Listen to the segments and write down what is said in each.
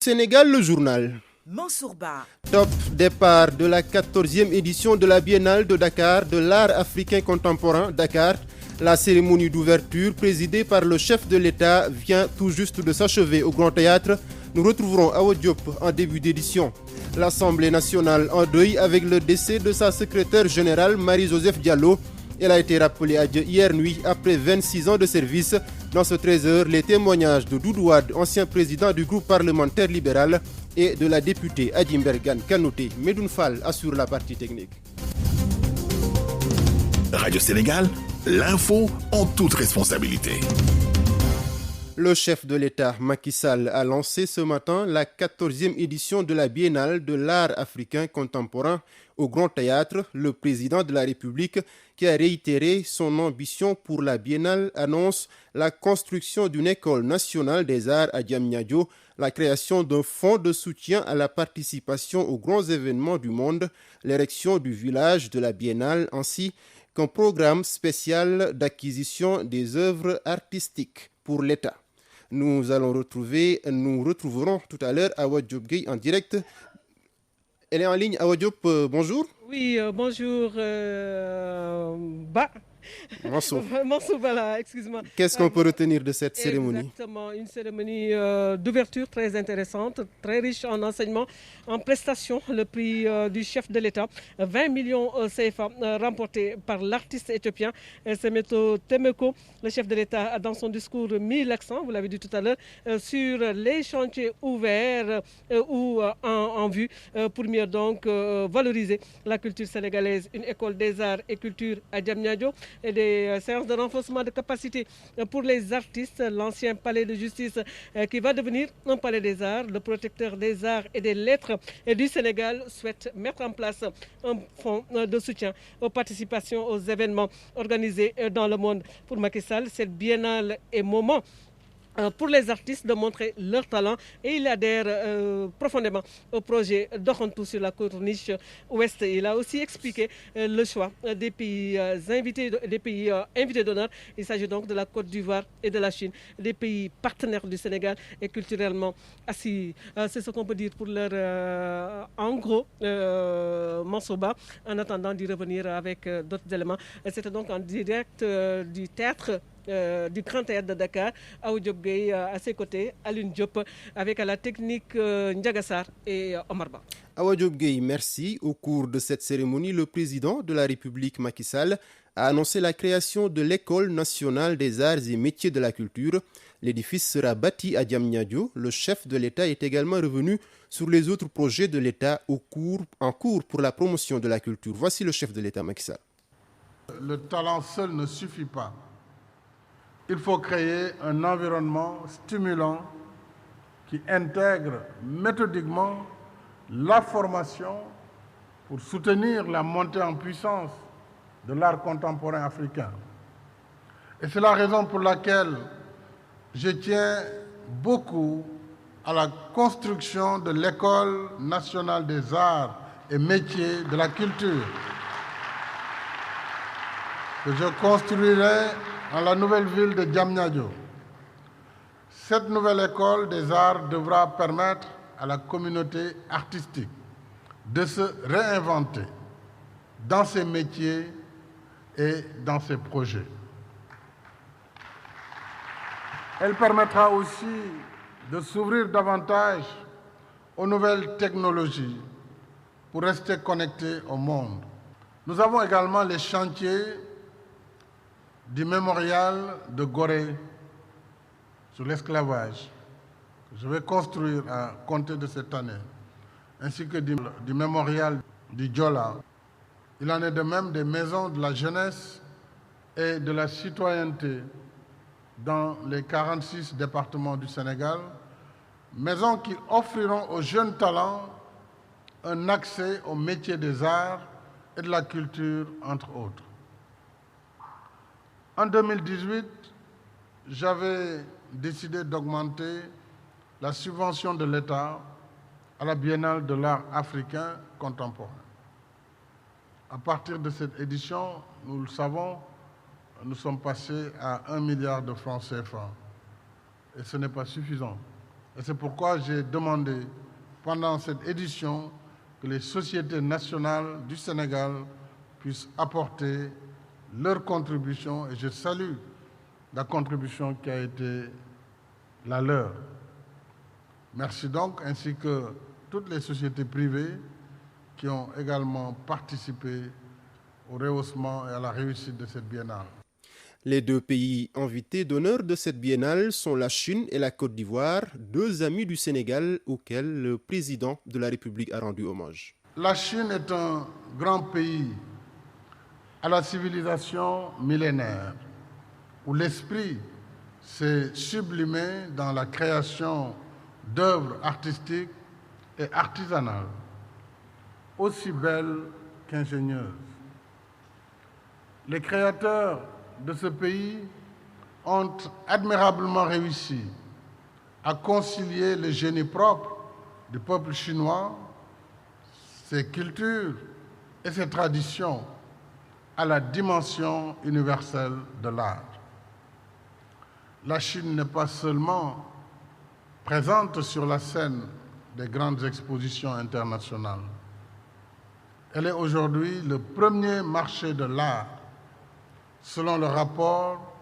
Sénégal, le journal. Mansourba. Top départ de la 14e édition de la Biennale de Dakar de l'art africain contemporain Dakar. La cérémonie d'ouverture présidée par le chef de l'État vient tout juste de s'achever au Grand Théâtre. Nous retrouverons Awa Diop en début d'édition. L'Assemblée nationale en deuil avec le décès de sa secrétaire générale Marie-Joseph Diallo. Elle a été rappelée à Dieu hier nuit après 26 ans de service. Dans ce 13h, les témoignages de Doudou Wade, ancien président du groupe parlementaire libéral, et de la députée Adimbergan Kanouté. Medoun Fall assure la partie technique. Radio Sénégal, l'info en toute responsabilité. Le chef de l'État, Macky Sall, a lancé ce matin la 14e édition de la Biennale de l'art africain contemporain au Grand Théâtre. Le président de la République, qui a réitéré son ambition pour la Biennale, annonce la construction d'une école nationale des arts à Diamniadio, la création d'un fonds de soutien à la participation aux grands événements du monde, l'érection du village de la Biennale, ainsi qu'un programme spécial d'acquisition des œuvres artistiques pour l'État. Nous retrouverons tout à l'heure Awa Diop Gueye en direct. Elle est en ligne. Awa Diop, bonjour. Oui, bonjour. Mansour, voilà, excuse-moi. Qu'est-ce qu'on peut retenir de cette cérémonie? Exactement, une cérémonie d'ouverture très intéressante, très riche en enseignements, en prestations. Le prix du chef de l'État, 20 millions CFA, remporté par l'artiste éthiopien Semeto Temeko. Le chef de l'État a dans son discours mis l'accent, vous l'avez dit tout à l'heure, sur les chantiers ouverts ou en vue pour mieux donc valoriser la culture sénégalaise. Une école des arts et culture à Diamniadio et des séances de renforcement de capacité pour les artistes. L'ancien palais de justice qui va devenir un palais des arts. Le protecteur des arts et des lettres du Sénégal souhaite mettre en place un fonds de soutien aux participations aux événements organisés dans le monde. Pour Macky Sall, cette biennale est moment pour les artistes de montrer leur talent et il adhère profondément au projet d'Okhontou sur la corniche ouest. Il a aussi expliqué le choix des pays invités d'honneur. Il s'agit donc de la Côte d'Ivoire et de la Chine, des pays partenaires du Sénégal et culturellement assis. C'est ce qu'on peut dire pour leur en gros Mansourba, en attendant d'y revenir avec d'autres éléments. C'était donc en direct du théâtre du Grand Théâtre de Dakar, Awa Diop Gueye à ses côtés, Alioune Diop avec à la technique Ndiagassar et Omar Ba. Awa Diop Gueye, merci. Au cours de cette cérémonie, le président de la République, Macky Sall, a annoncé la création de l'École nationale des arts et métiers de la culture. L'édifice sera bâti à Diamniadio. Le chef de l'État est également revenu sur les autres projets de l'État en cours pour la promotion de la culture. Voici le chef de l'État, Macky Sall. Le talent seul ne suffit pas. Il faut créer un environnement stimulant qui intègre méthodiquement la formation pour soutenir la montée en puissance de l'art contemporain africain. Et c'est la raison pour laquelle je tiens beaucoup à la construction de l'École nationale des arts et métiers de la culture que je construirai dans la nouvelle ville de Diamniadio. Cette nouvelle école des arts devra permettre à la communauté artistique de se réinventer dans ses métiers et dans ses projets. Elle permettra aussi de s'ouvrir davantage aux nouvelles technologies pour rester connectés au monde. Nous avons également les chantiers du mémorial de Gorée sur l'esclavage, que je vais construire à compter de cette année, ainsi que du mémorial du Diola. Il en est de même des maisons de la jeunesse et de la citoyenneté dans les 46 départements du Sénégal, maisons qui offriront aux jeunes talents un accès au métier des arts et de la culture, entre autres. En 2018, j'avais décidé d'augmenter la subvention de l'État à la Biennale de l'art africain contemporain. À partir de cette édition, nous le savons, nous sommes passés à 1 milliard de francs CFA. Et ce n'est pas suffisant. Et c'est pourquoi j'ai demandé pendant cette édition que les sociétés nationales du Sénégal puissent apporter leur contribution et je salue la contribution qui a été la leur. Merci donc, ainsi que toutes les sociétés privées qui ont également participé au rehaussement et à la réussite de cette biennale. Les deux pays invités d'honneur de cette biennale sont la Chine et la Côte d'Ivoire, deux amis du Sénégal auxquels le président de la République a rendu hommage. La Chine est un grand pays à la civilisation millénaire, où l'esprit s'est sublimé dans la création d'œuvres artistiques et artisanales, aussi belles qu'ingénieuses. Les créateurs de ce pays ont admirablement réussi à concilier le génie propre du peuple chinois, ses cultures et ses traditions à la dimension universelle de l'art. La Chine n'est pas seulement présente sur la scène des grandes expositions internationales. Elle est aujourd'hui le premier marché de l'art, selon le rapport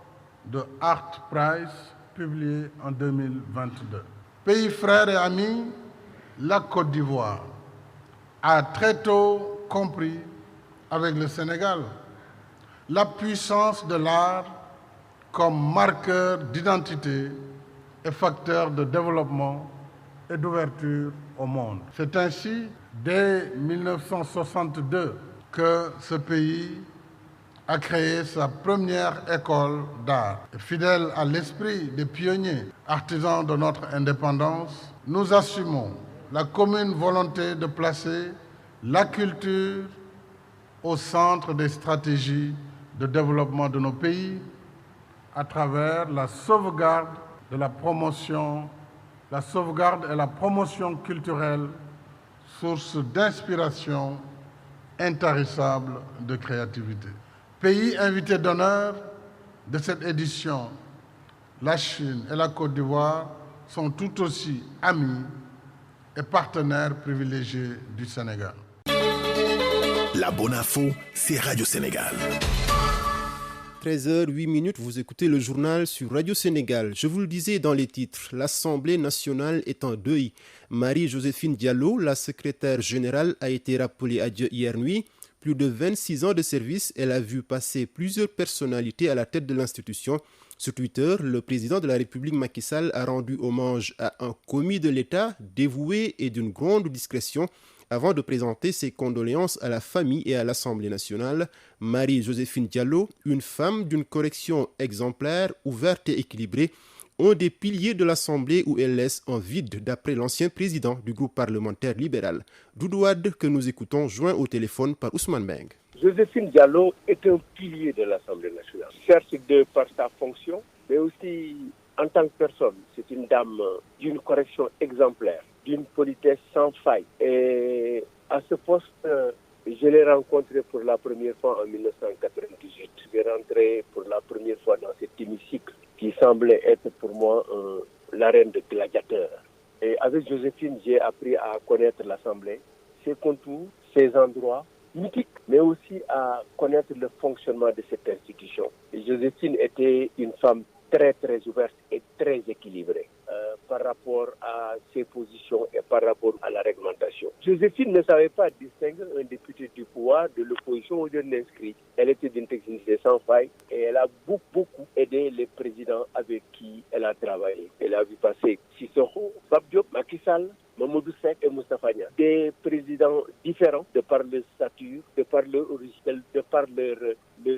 de Art Price publié en 2022. Pays frère et ami, la Côte d'Ivoire a très tôt compris, avec le Sénégal, la puissance de l'art comme marqueur d'identité et facteur de développement et d'ouverture au monde. C'est ainsi, dès 1962, que ce pays a créé sa première école d'art. Fidèle à l'esprit des pionniers artisans de notre indépendance, nous assumons la commune volonté de placer la culture au centre des stratégies de développement de nos pays à travers la sauvegarde et la promotion culturelle, source d'inspiration intarissable de créativité. Pays invités d'honneur de cette édition, la Chine et la Côte d'Ivoire sont tout aussi amis et partenaires privilégiés du Sénégal. La bonne info, c'est Radio Sénégal. 13h08, vous écoutez le journal sur Radio Sénégal. Je vous le disais dans les titres, l'Assemblée nationale est en deuil. Marie-Joséphine Diallo, la secrétaire générale, a été rappelée à Dieu hier nuit. Plus de 26 ans de service, elle a vu passer plusieurs personnalités à la tête de l'institution. Sur Twitter, le président de la République Macky Sall a rendu hommage à un commis de l'État dévoué et d'une grande discrétion avant de présenter ses condoléances à la famille et à l'Assemblée nationale. Marie-Joséphine Diallo, une femme d'une correction exemplaire, ouverte et équilibrée, un des piliers de l'Assemblée où elle laisse un vide, d'après l'ancien président du groupe parlementaire libéral. Doudou Wade, que nous écoutons, joint au téléphone par Ousmane Beng. Joséphine Diallo est un pilier de l'Assemblée nationale, certes de par sa fonction, mais aussi en tant que personne. C'est une dame d'une correction exemplaire, d'une politesse sans faille. Et à ce poste, je l'ai rencontré pour la première fois en 1998. Je suis rentré pour la première fois dans cet hémicycle qui semblait être pour moi l'arène de gladiateurs. Et avec Joséphine, j'ai appris à connaître l'Assemblée, ses contours, ses endroits mythiques, mais aussi à connaître le fonctionnement de cette institution. Et Joséphine était une femme très très ouverte et très équilibrée par rapport à ses positions et par rapport à la réglementation. Joséphine ne savait pas distinguer un député du pouvoir de l'opposition ou d'un inscrit. Elle était d'une technicité sans faille et elle a beaucoup aidé les présidents avec qui elle a travaillé. Elle a vu passer Sissoko, Pape Diop, Macky Sall, Mamadou Seck et Moustapha Niasse. Des présidents différents de par leur stature, de par leur origine, de par leur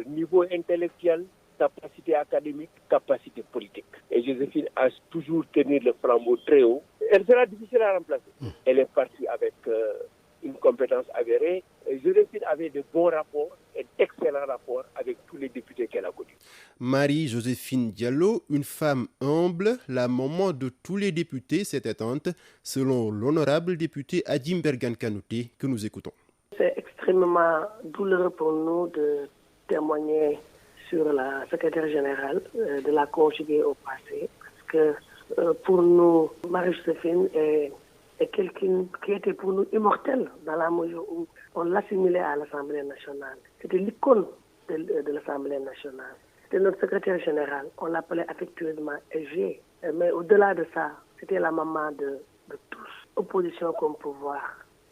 niveau intellectuel, capacité académique, capacité politique. Et Joséphine a toujours tenu le flambeau très haut. Elle sera difficile à remplacer. Elle est partie avec une compétence avérée. Et Joséphine avait de bons rapports et d'excellents rapports avec tous les députés qu'elle a connus. Marie-Joséphine Diallo, une femme humble, la maman de tous les députés, cette tante, selon l'honorable député Adim Bergan Kanouté, que nous écoutons. C'est extrêmement douloureux pour nous de témoigner sur la secrétaire générale, de la conjuguer au passé, parce que Pour nous, Marie-Joséphine est quelqu'un qui était pour nous immortel dans la mesure où on l'assimilait à l'Assemblée nationale. C'était l'icône de l'Assemblée nationale. C'était notre secrétaire général. On l'appelait affectueusement EG. Mais au-delà de ça, c'était la maman de tous, opposition comme pouvoir.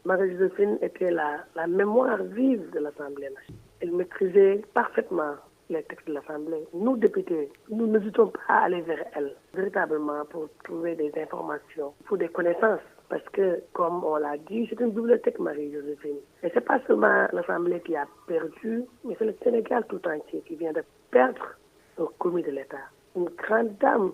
Marie-Joséphine était la mémoire vive de l'Assemblée nationale. Elle maîtrisait parfaitement les textes de l'Assemblée. Nous, députés, nous n'hésitons pas à aller vers elle, véritablement pour trouver des informations, pour des connaissances. Parce que, comme on l'a dit, c'est une bibliothèque, Marie-Joséphine. Et ce n'est pas seulement l'Assemblée qui a perdu, mais c'est le Sénégal tout entier qui vient de perdre un commis de l'État. Une grande dame,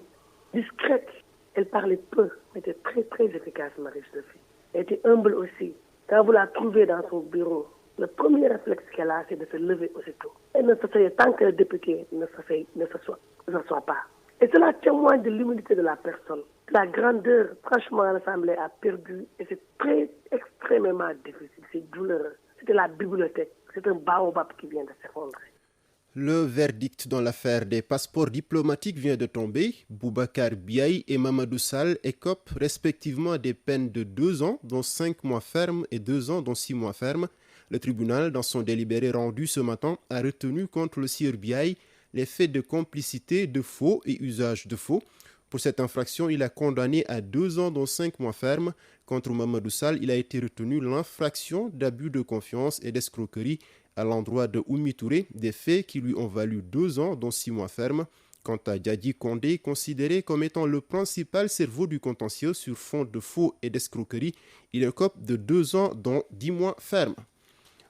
discrète. Elle parlait peu, mais était très, très efficace, Marie-Joséphine. Elle était humble aussi. Quand vous la trouvez dans son bureau, le premier réflexe qu'elle a, c'est de se lever aussitôt. Elle ne s'asseyait tant que le député ne s'assoit pas. Et cela témoigne de l'humilité de la personne. La grandeur, franchement, l'Assemblée a perdu et c'est très, extrêmement difficile. C'est douloureux. C'était la bibliothèque. C'est un baobab qui vient de s'effondrer. Le verdict dans l'affaire des passeports diplomatiques vient de tomber. Boubacar Biaye et Mamadou Sall écopent respectivement des peines de 2 ans, dont 5 mois fermes, et 2 ans, dont 6 mois fermes. Le tribunal, dans son délibéré rendu ce matin, a retenu contre le sieur Biaye les faits de complicité, de faux et usage de faux. Pour cette infraction, il a condamné à 2 ans, dont 5 mois fermes. Contre Mamadou Sall, il a été retenu l'infraction d'abus de confiance et d'escroquerie à l'endroit de Oumi Touré, des faits qui lui ont valu 2 ans, dont 6 mois fermes. Quant à Diadi Condé, considéré comme étant le principal cerveau du contentieux sur fond de faux et d'escroquerie, il écope de 2 ans, dont 10 mois fermes.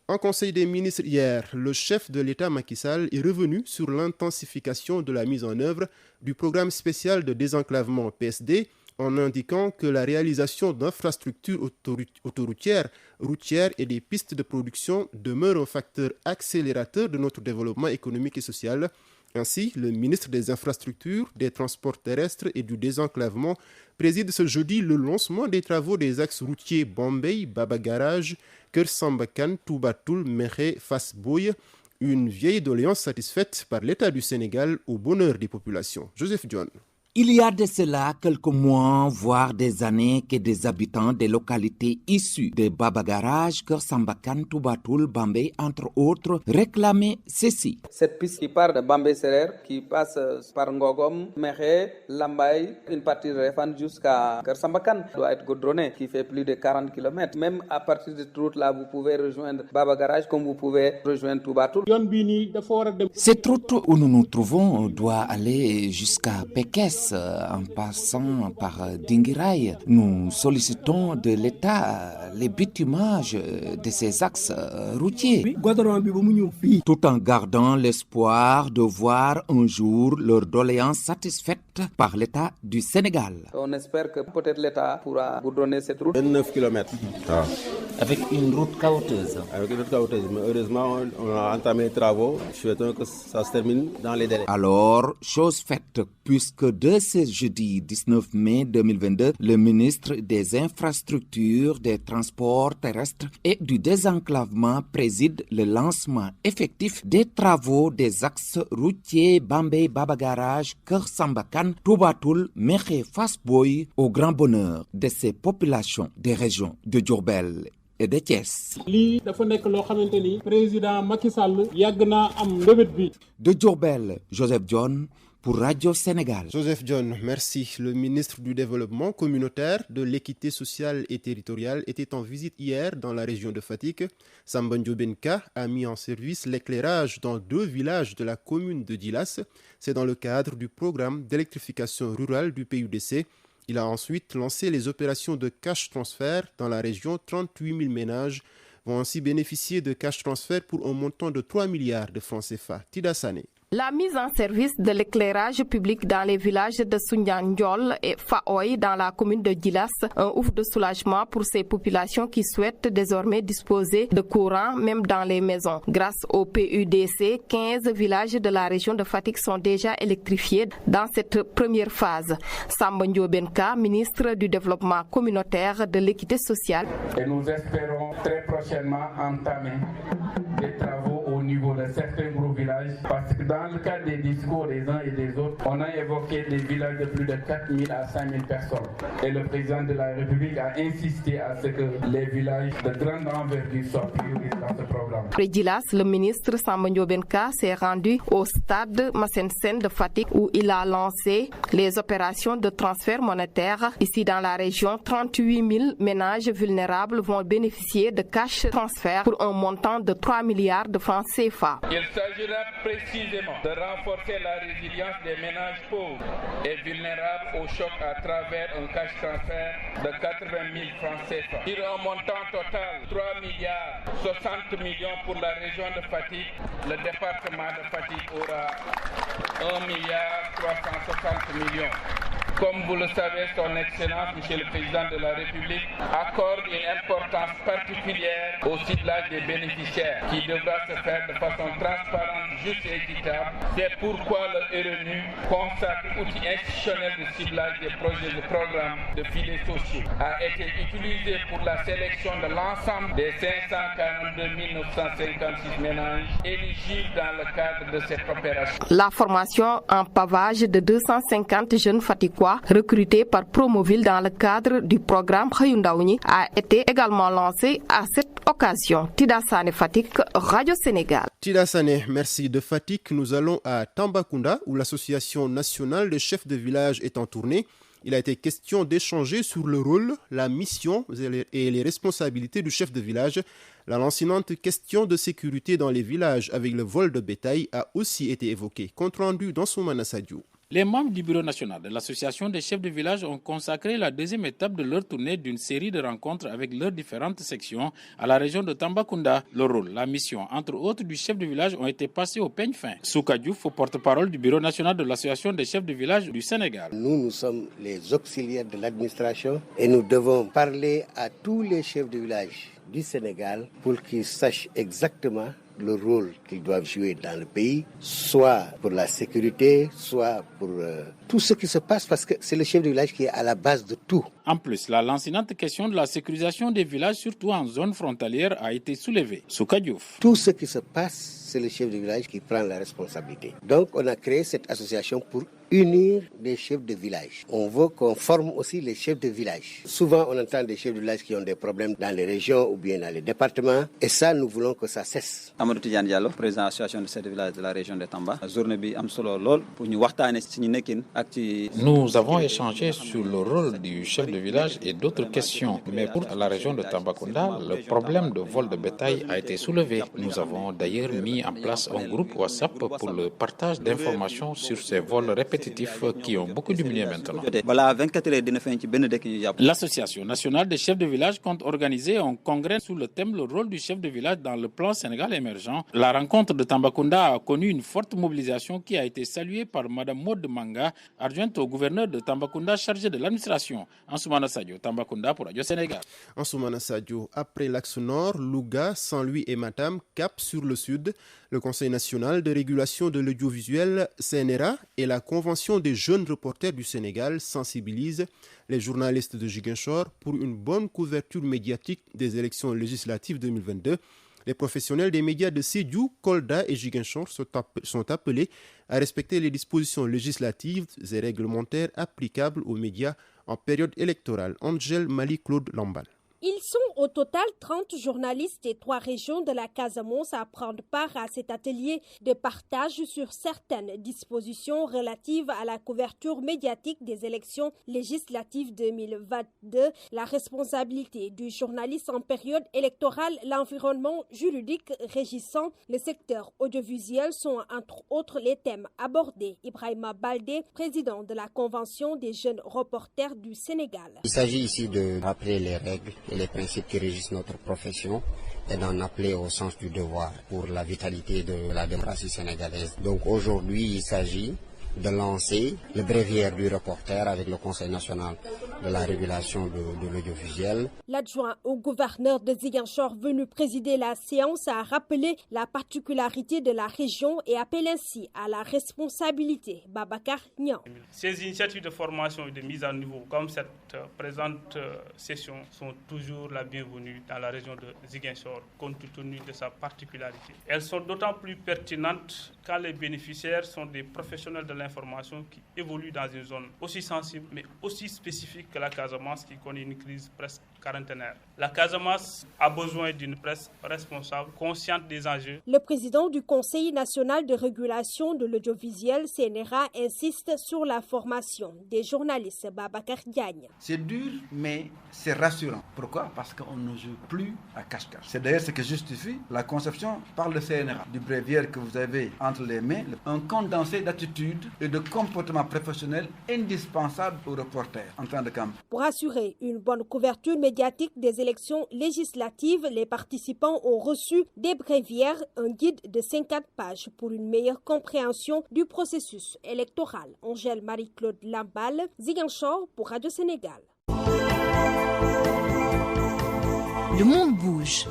En Conseil des ministres hier, le chef de l'État Macky Sall est revenu sur l'intensification de la mise en œuvre du programme spécial de désenclavement PSD en indiquant que la réalisation d'infrastructures autoroutières, routières et des pistes de production demeure un facteur accélérateur de notre développement économique et social. Ainsi, le ministre des Infrastructures, des Transports terrestres et du désenclavement préside ce jeudi le lancement des travaux des axes routiers Bombay, Baba Garage, Keur Sambakan, Toubatoul, Mekhe, Fass Boye, une vieille doléance satisfaite par l'État du Sénégal au bonheur des populations. Joseph John. Il y a de cela quelques mois, voire des années, que des habitants des localités issues de Baba Garage, Keur Sambakan, Toubatoul, Bambey, entre autres, réclamaient ceci. Cette piste qui part de Bambey-Serer, qui passe par Ngogom, Mekhe, Lambaye, une partie de Refane jusqu'à Keur Sambakan, doit être goudronnée, qui fait plus de 40 km. Même à partir de cette route-là, vous pouvez rejoindre Baba Garage comme vous pouvez rejoindre Toubatoul. Cette route où nous nous trouvons doit aller jusqu'à Pekes, en passant par Dinguiraye. Nous sollicitons de l'État les bitumage de ces axes routiers, tout en gardant l'espoir de voir un jour leurs doléances satisfaites par l'État du Sénégal. On espère que peut-être l'État pourra goudronner cette route. 29 km. Avec une route caoteuse. Avec une route caoteuse, mais heureusement, on a entamé les travaux. Souhaitons que ça se termine dans les délais. Alors, chose faite, puisque de ce jeudi 19 mai 2022, le ministre des Infrastructures, des Transports terrestres et du désenclavement préside le lancement effectif des travaux des axes routiers Bambey, Baba Garage, Keur Sambakan, Toubatoul, Mekhe, Fass Boye, au grand bonheur de ces populations des régions de Diourbel et de Thiès. De Diourbel, Joseph John pour Radio Sénégal. Joseph John, merci. Le ministre du Développement communautaire, de l'équité sociale et territoriale était en visite hier dans la région de Fatick. Samba Ndiobène Ka a mis en service l'éclairage dans 2 villages de la commune de Djilas. C'est dans le cadre du programme d'électrification rurale du PUDC. Il a ensuite lancé les opérations de cash transfert dans la région. 38 000 ménages vont ainsi bénéficier de cash transfert pour un montant de 3 milliards de francs CFA. Tida Sané. La mise en service de l'éclairage public dans les villages de Soundiandiol et Faoy dans la commune de Djilas, un ouf de soulagement pour ces populations qui souhaitent désormais disposer de courant même dans les maisons. Grâce au PUDC, 15 villages de la région de Fatick sont déjà électrifiés dans cette première phase. Samba Ndiobène Ka, ministre du Développement communautaire, de l'équité sociale. Et nous espérons très prochainement entamer des travaux au niveau de certains gros villages, parce que dans le cadre des discours des uns et des autres, on a évoqué des villages de plus de 4 000 à 5 000 personnes. Et le président de la République a insisté à ce que les villages de grande envergure soient priorisés dans ce programme. Après Djilas, le ministre Samba Ndiobène Ka s'est rendu au stade Massène-Sène de Fatick où il a lancé les opérations de transfert monétaire. Ici dans la région, 38 000 ménages vulnérables vont bénéficier de cash transfert pour un montant de 3 milliards de francs CFA. Il s'agira précisément de renforcer la résilience des ménages pauvres et vulnérables au choc à travers un cash transfert de 80 000 francs CFA. Sur un montant total 3 milliards 60 millions pour la région de Fatick, le département de Fatick aura 1 milliard 360 millions. Comme vous le savez, son Excellence, Monsieur le Président de la République, accorde une importance particulière au ciblage des bénéficiaires qui devra se faire de façon transparente, juste et équitable. C'est pourquoi le RNU consacre l'outil institutionnel de ciblage des projets de programmes de filets sociaux a été utilisé pour la sélection de l'ensemble des 542 956 ménages éligibles dans le cadre de cette opération. La formation en pavage de 250 jeunes Fatickois recrutés par Promoville dans le cadre du programme Xëyu Ndaw ñi a été également lancée à cette occasion. Tida Sané Fatick, Radio Sénégal. Tida Sané, merci. De Fatick, nous allons à Tambacounda où l'association nationale des chefs de village est en tournée. Il a été question d'échanger sur le rôle, la mission et les responsabilités du chef de village. La lancinante question de sécurité dans les villages avec le vol de bétail a aussi été évoquée. Compte rendu dans Soumana Sadio. Les membres du bureau national de l'association des chefs de village ont consacré la deuxième étape de leur tournée d'une série de rencontres avec leurs différentes sections à la région de Tambacounda. Le rôle, la mission, entre autres du chef de village ont été passés au peigne fin. Souka Diouf, porte-parole du bureau national de l'association des chefs de village du Sénégal. Nous sommes les auxiliaires de l'administration et nous devons parler à tous les chefs de village du Sénégal pour qu'ils sachent exactement le rôle qu'ils doivent jouer dans le pays, soit pour la sécurité, soit pour tout ce qui se passe, parce que c'est le chef de village qui est à la base de tout. En plus, la lancinante question de la sécurisation des villages, surtout en zone frontalière, a été soulevée. Souka Diouf. Tout ce qui se passe, c'est le chef de village qui prend la responsabilité. Donc, on a créé cette association pour unir les chefs de village. On veut qu'on forme aussi les chefs de village. Souvent, on entend des chefs de village qui ont des problèmes dans les régions ou bien dans les départements. Et ça, nous voulons que ça cesse. Amadou Tidiane Diallo, président de l'association de chefs de village de la région de Tamba. Nous avons échangé sur le rôle du chef de village et d'autres questions. Mais pour la région de Tambacounda, le problème de vol de bétail a été soulevé. Nous avons d'ailleurs mis en place un groupe WhatsApp pour le partage d'informations sur ces vols répétitifs qui ont beaucoup diminué maintenant. L'association nationale des chefs de village compte organiser un congrès sous le thème « Le rôle du chef de village dans le plan Sénégal émergent ». La rencontre de Tambacounda a connu une forte mobilisation qui a été saluée par Mme Maud Manga, adjointe au gouverneur de Tambacounda chargée de l'administration. Ansoumana Sadio, Tambacounda pour Radio Sénégal. Ansoumana Sadio, après l'axe nord, Louga, Saint-Louis et Matam, cap sur le sud. Le Conseil national de régulation de l'audiovisuel, CNRA, et la Convention des jeunes reporters du Sénégal sensibilisent les journalistes de Ziguinchor pour une bonne couverture médiatique des élections législatives 2022. Les professionnels des médias de Sédhiou, Kolda et Ziguinchor sont appelés à respecter les dispositions législatives et réglementaires applicables aux médias en période électorale. Angèle Malie-Claude Lambal. Ils sont au total 30 journalistes des 3 régions de la Casamance à prendre part à cet atelier de partage sur certaines dispositions relatives à la couverture médiatique des élections législatives 2022, la responsabilité du journaliste en période électorale, l'environnement juridique régissant le secteur audiovisuel sont entre autres les thèmes abordés. Ibrahima Baldé, président de la Convention des jeunes reporters du Sénégal. Il s'agit ici de rappeler les règles et les principes qui régissent notre profession et d'en appeler au sens du devoir pour la vitalité de la démocratie sénégalaise. Donc aujourd'hui, il s'agit de lancer le bréviaire du reporter avec le Conseil national de la régulation de l'audiovisuel. L'adjoint au gouverneur de Ziguinchor venu présider la séance a rappelé la particularité de la région et appelle ainsi à la responsabilité. Babacar Niang. Ces initiatives de formation et de mise à niveau, comme cette présente session, sont toujours la bienvenue dans la région de Ziguinchor, compte tenu de sa particularité. Elles sont d'autant plus pertinentes quand les bénéficiaires sont des professionnels de l'information qui évoluent dans une zone aussi sensible mais aussi spécifique que la Casamance qui connaît une crise presque quarantenaire. La Casamance a besoin d'une presse responsable, consciente des enjeux. Le président du Conseil national de régulation de l'audiovisuel, CNRA, insiste sur la formation des journalistes. Babacar Diagne. C'est dur, mais c'est rassurant. Pourquoi? Parce qu'on ne joue plus à cache-cache. C'est d'ailleurs ce qui justifie la conception par le CNRA du bréviaire que vous avez entre les mains, un condensé d'attitudes et de comportements professionnels indispensables aux reporters en temps de campagne. Pour assurer une bonne couverture médiatique des élections législatives, les participants ont reçu des bréviaires, un guide de 50 pages pour une meilleure compréhension du processus électoral. Angèle Marie-Claude Lamballe, Ziguinchor pour Radio Sénégal. Le monde bouge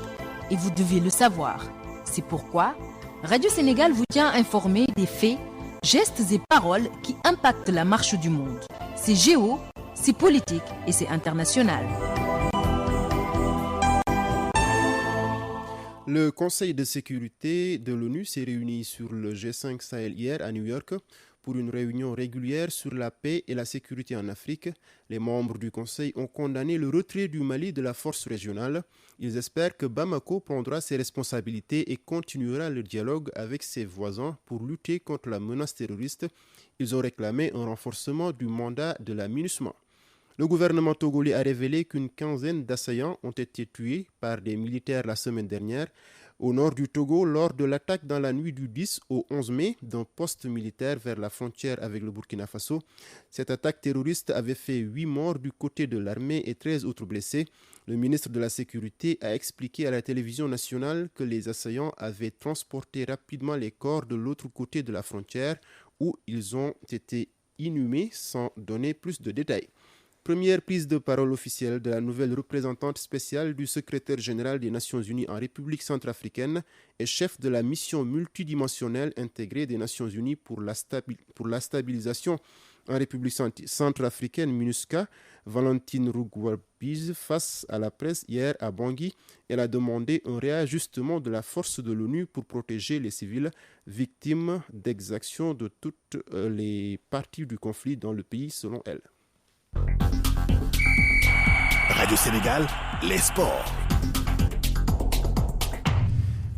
et vous devez le savoir. C'est pourquoi Radio Sénégal vous tient informé des faits, gestes et paroles qui impactent la marche du monde. C'est géo, c'est politique et c'est international. Le Conseil de sécurité de l'ONU s'est réuni sur le G5 Sahel hier à New York pour une réunion régulière sur la paix et la sécurité en Afrique. Les membres du Conseil ont condamné le retrait du Mali de la force régionale. Ils espèrent que Bamako prendra ses responsabilités et continuera le dialogue avec ses voisins pour lutter contre la menace terroriste. Ils ont réclamé un renforcement du mandat de la MINUSMA. Le gouvernement togolais a révélé qu'une quinzaine d'assaillants ont été tués par des militaires la semaine dernière au nord du Togo lors de l'attaque dans la nuit du 10 au 11 mai d'un poste militaire vers la frontière avec le Burkina Faso. Cette attaque terroriste avait fait 8 morts du côté de l'armée et 13 autres blessés. Le ministre de la Sécurité a expliqué à la télévision nationale que les assaillants avaient transporté rapidement les corps de l'autre côté de la frontière où ils ont été inhumés sans donner plus de détails. Première prise de parole officielle de la nouvelle représentante spéciale du secrétaire général des Nations Unies en République centrafricaine et chef de la mission multidimensionnelle intégrée des Nations Unies pour la stabilisation en République centrafricaine, MINUSCA, Valentine Rugwabiz, face à la presse hier à Bangui. Elle a demandé un réajustement de la force de l'ONU pour protéger les civils victimes d'exactions de toutes les parties du conflit dans le pays, selon elle. Radio Sénégal, les sports.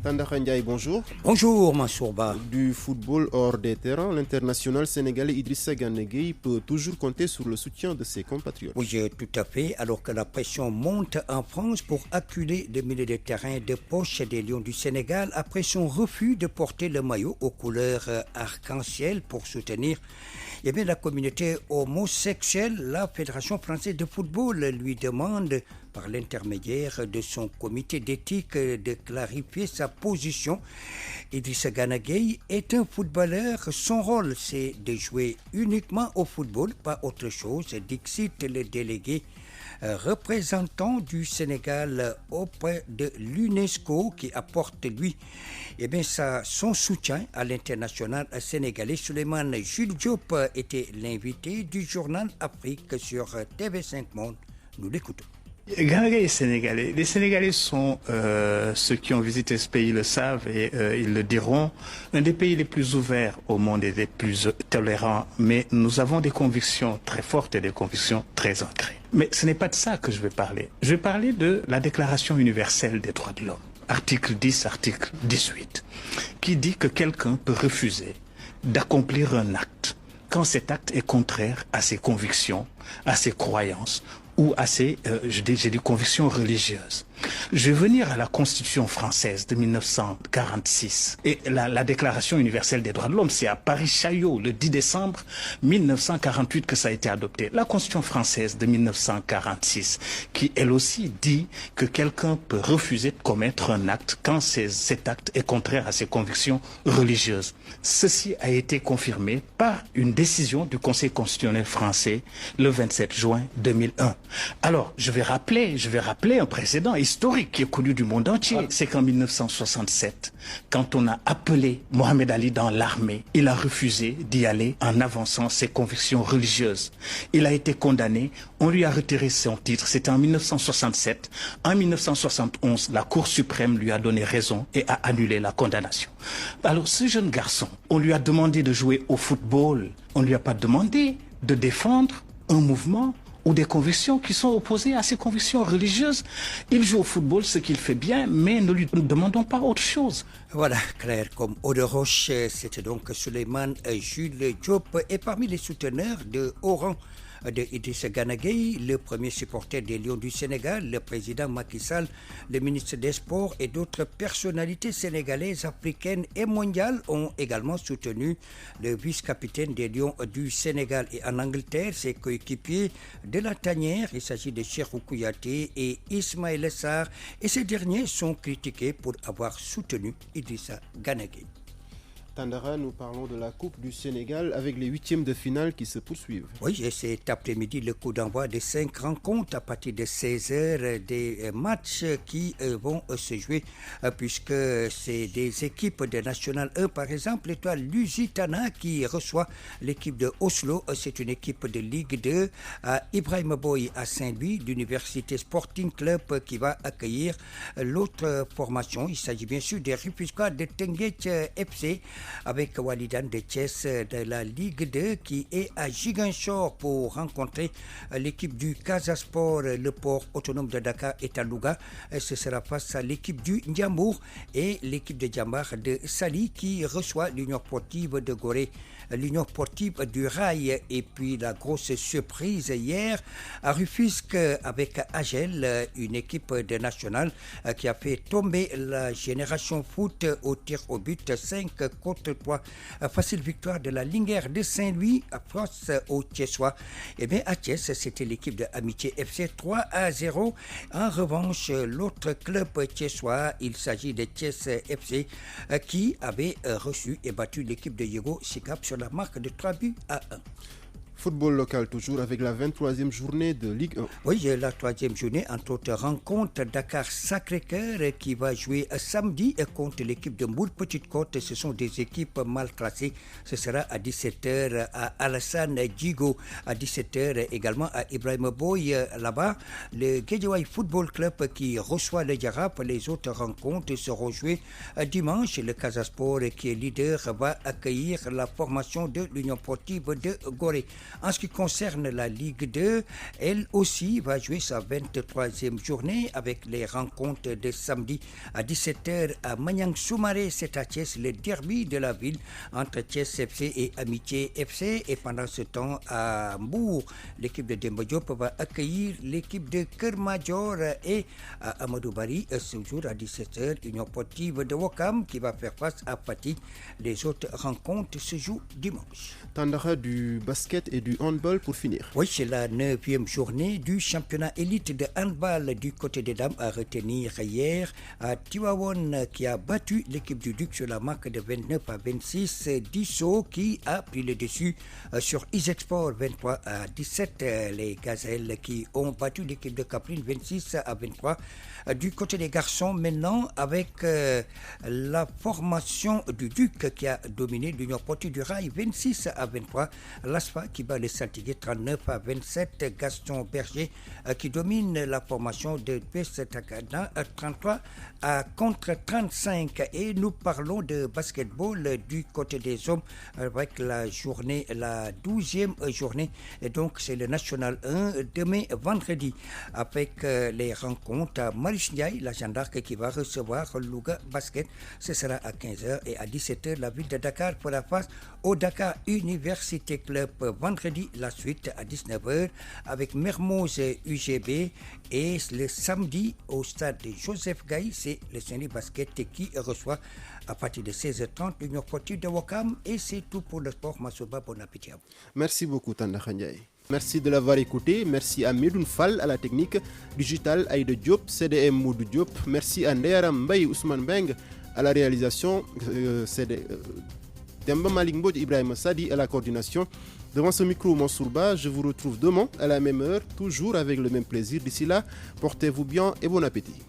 Tandakha Ndiaye, bonjour. Bonjour Mansourba. Du football hors des terrains, l'international sénégalais Idrissa Gana Gueye peut toujours compter sur le soutien de ses compatriotes. Oui, tout à fait. Alors que la pression monte en France pour acculer le milieu de terrain de poche des Lions du Sénégal après son refus de porter le maillot aux couleurs arc-en-ciel pour soutenir la communauté homosexuelle, la Fédération française de football lui demande, par l'intermédiaire de son comité d'éthique, de clarifier sa position. Idrissa Gana Gueye est un footballeur. Son rôle, c'est de jouer uniquement au football, pas autre chose, dixit le délégué représentant du Sénégal auprès de l'UNESCO qui apporte lui son soutien à l'international sénégalais. Souleymane Jules Diop était l'invité du journal Afrique sur TV5 Monde. Nous l'écoutons. Gana Gueye est sénégalais. Les Sénégalais sont, ceux qui ont visité ce pays le savent et ils le diront, un des pays les plus ouverts au monde et les plus tolérants. Mais nous avons des convictions très fortes et des convictions très ancrées. Mais ce n'est pas de ça que je vais parler. Je vais parler de la Déclaration universelle des droits de l'homme, article 10, article 18, qui dit que quelqu'un peut refuser d'accomplir un acte quand cet acte est contraire à ses convictions, à ses croyances, ou à ses, j'ai des convictions religieuses. Je vais venir à la Constitution française de 1946 et la Déclaration universelle des droits de l'homme. C'est à Paris-Chaillot, le 10 décembre 1948 que ça a été adopté. La Constitution française de 1946, qui elle aussi dit que quelqu'un peut refuser de commettre un acte quand cet acte est contraire à ses convictions religieuses. Ceci a été confirmé par une décision du Conseil constitutionnel français le 27 juin 2001. Alors, je vais rappeler un précédent historique qui est connu du monde entier. C'est qu'en 1967, quand on a appelé Mohamed Ali dans l'armée, il a refusé d'y aller en avançant ses convictions religieuses. Il a été condamné, on lui a retiré son titre, c'était en 1967. En 1971, la Cour suprême lui a donné raison et a annulé la condamnation. Alors ce jeune garçon, on lui a demandé de jouer au football, on ne lui a pas demandé de défendre un mouvement ou des convictions qui sont opposées à ses convictions religieuses. Il joue au football, ce qu'il fait bien, mais ne lui demandons pas autre chose. Voilà, clair comme eau de roche, c'était donc Souleymane Jules Diop. Et parmi les souteneurs de haut rang de Idrissa Gana Gueye, le premier supporter des Lions du Sénégal, le président Macky Sall, le ministre des Sports et d'autres personnalités sénégalaises, africaines et mondiales ont également soutenu le vice-capitaine des Lions du Sénégal. Et en Angleterre, ses coéquipiers de la tanière, il s'agit de Cheikhou Kouyaté et Ismaïla Sarr, et ces derniers sont critiqués pour avoir soutenu Idrissa Gana Gueye. Tandara, nous parlons de la Coupe du Sénégal avec les huitièmes de finale qui se poursuivent. Oui, et cet après-midi, le coup d'envoi de 5 rencontres à partir de 16h, des matchs qui vont se jouer puisque c'est des équipes de National 1. Par exemple, l'étoile Lusitana qui reçoit l'équipe de Oslo. C'est une équipe de Ligue 2. Ibrahim Boy à Saint-Louis, l'Université Sporting Club qui va accueillir l'autre formation. Il s'agit bien sûr des Rufisquois de Tenguet FC, avec Walidan de Thiès de la Ligue 2 qui est à Ziguinchor pour rencontrer l'équipe du Casasport. Le port autonome de Dakar est à Louga. Ce sera face à l'équipe du Ndiambour et l'équipe de Djambar de Sali qui reçoit l'Union sportive de Gorée, l'Union sportive du Rail. Et puis la grosse surprise hier à Rufisque avec Agel, une équipe de National qui a fait tomber la Génération Foot au tir au but 5 contre 3. Facile victoire de la Linguère de Saint-Louis face aux Thiessois. Et bien à Thiès, c'était l'équipe de Amitié FC 3-0. En revanche, l'autre club thiessois, il s'agit de Thiès FC qui avait reçu et battu l'équipe de Yego Sikap sur la marque de 3-1. Football local toujours avec la 23e journée de Ligue 1. Oui, la 3e journée, entre autres rencontres, Dakar-Sacré-Cœur qui va jouer samedi contre l'équipe de Mbour Petite Côte. Ce sont des équipes mal classées. Ce sera à 17h à Alassane Djigo, à 17h également à Ibrahim Boy là-bas. Le Guédiawaye Football Club qui reçoit le Diarap. Les autres rencontres seront jouées dimanche. Le Casasport qui est leader va accueillir la formation de l'Union sportive de Gorée. En ce qui concerne la Ligue 2, elle aussi va jouer sa 23e journée avec les rencontres de samedi à 17h à Maniang Soumaré, c'est à Thiès, le derby de la ville entre Thiès FC et Amitié FC. Et pendant ce temps, à Mbour, l'équipe de Demba Diop va accueillir l'équipe de Kermajor et à Amadou Bari, ce jour à 17h, Union sportive de Wakam qui va faire face à Fatih. Les autres rencontres se jouent dimanche. Tandara, du basket et du handball pour finir. Oui, c'est la 9e journée du championnat élite de handball du côté des dames à retenir hier à Tivaouane qui a battu l'équipe du Duc sur la marque de 29-26. Dissot qui a pris le dessus sur Isexport 23-17. Les Gazelles qui ont battu l'équipe de Caprine 26-23. Du côté des garçons maintenant avec la formation du Duc qui a dominé l'Union sportive du Rail 26-23. L'ASFA qui bat les Saltigués 39-27. Gaston Berger qui domine la formation de PS Takana 33 contre 35. Et nous parlons de basketball du côté des hommes avec la journée, la 12e journée. Et donc c'est le National 1 demain vendredi avec les rencontres à Marius Ndiaye, la Jeanne d'Arc qui va recevoir Louga Basket. Ce sera à 15h et à 17h la ville de Dakar fera face au Dakar Université Club. Vendredi vendredi, la suite à 19h avec Mermoz UGB. Et le samedi, au stade de Joseph Gaï, c'est le Séné Basket qui reçoit à partir de 16h30 l'Union sportive de Ouakam. Et c'est tout pour le sport. Massoba, bon appétit à vous. Merci beaucoup, Tanda Khanyaï. Merci de l'avoir écouté. Merci à Medoun Fall à la technique, Digital Aïda Diop, CDM Moudou Diop. Merci à Ndeyaram Mbaye Ousmane Beng à la réalisation, Demba Malik Mbod Ibrahim Sadi à la coordination. Devant ce micro, Mansourba, je vous retrouve demain à la même heure, toujours avec le même plaisir. D'ici là, portez-vous bien et bon appétit.